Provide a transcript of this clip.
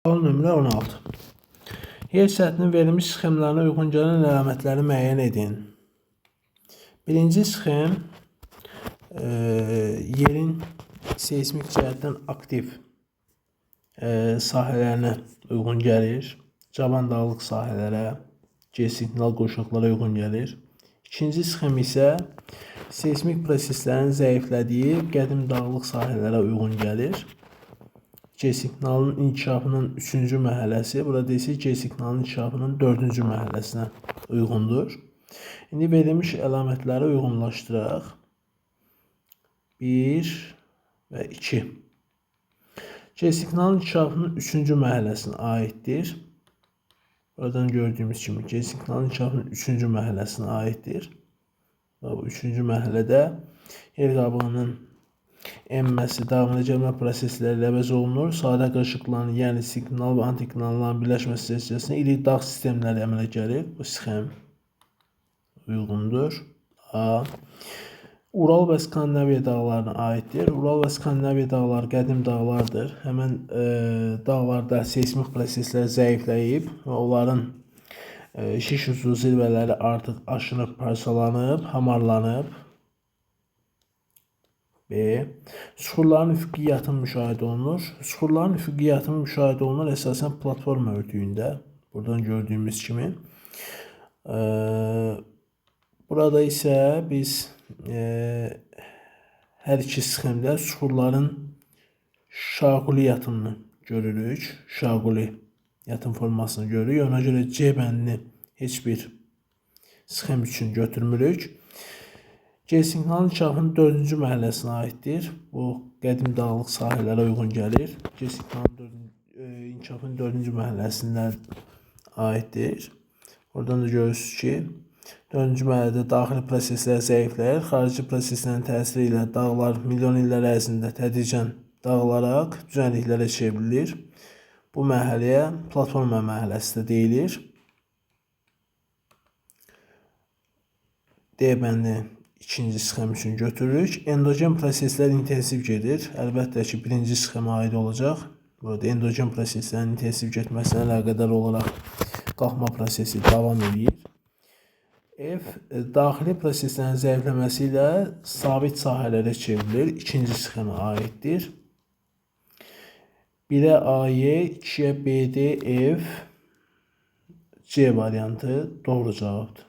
Sual nömrə 16. Yer səthinin verilmiş sxemlərinə uyğun gələn əlamətləri müəyyən edin. Birinci sxem yerin seismik cəhətdən aktiv sahələrinə uyğun gəlir. Cavan dağlıq sahələrə, geosignal qurşaqlara uyğun gəlir. İkinci sxem isə seismik proseslərin zəiflədiyi qədim dağlıq sahələrə uyğun gəlir. Geosignalın inkişafının 3-cü mərhələsi, burada isə geosignalın inkişafının 4-cü mərhələsinə uyğundur. İndi verilmiş əlamətləri uyğunlaşdıraq. 1 və 2. Geosignalın inkişafının 3-cü mərhələsinə aiddir. Buradan gördüyümüz kimi geosignalın inkişafının 3-cü mərhələsinə aiddir. Bu 3-cü mərhələdə yer qabığının enməsi, davamına gəlmə prosesləri ilə əvəz olunur. Sadə qırışıqların, yəni siqnal və antiqnalların birləşməsi nəticəsində iri dağ sistemləri əmələ gəlir. Bu sxem uyğundur. A. Ural və Skandinaviya dağlarına aiddir. Ural və Skandinaviya dağları qədim dağlardır. Həmən dağlarda seismik proseslər zəifləyib və onların şiş ucu zirvələri artıq aşınıb, parçalanıb, hamarlanıb. B. Süxurların üfüqi yatımı müşahidə olunur. Süxurların üfüqi yatımı müşahidə olunur əsasən platforma örtüyündə. Buradan gördüyümüz kimi. Burada isə biz hər iki sxemdə süxurların şaquli yatımını görürük. Şaquli yatım formasını görürük. Ona görə C bəndini heç bir sxem üçün götürmürük. Geosignalın inkişafının 4-cü mərhələsinə aiddir. Bu qədim dağlıq sahələrə uyğun gəlir. Geosignalın inkişafının 4-cü mərhələsinə aiddir. Oradan da görürsünüz ki, 4-cü mərhələdə daxili proseslər zəifləyir. Xarici proseslərin təsiri ilə dağlar milyon illər ərzində tədricən dağılaraq düzənliklərə çevrilir. Bu mərhələyə platforma mərhələsi də deyilir. D bəndi ikinci sxem üçün götürürük. Endogen proseslər intensiv gedir. Əlbəttə ki, birinci sxemə aid olacaq. Burada endogen proseslərin intensiv getməsinə əlaqədar olaraq qalxma prosesi davam edir. F. Daxili proseslərin zəifləməsi ilə sabit sahələrə çevrilir. İkinci sxemə aiddir. 1-ə AY, 2-yə BD, F, C variantı doğru cavabdır.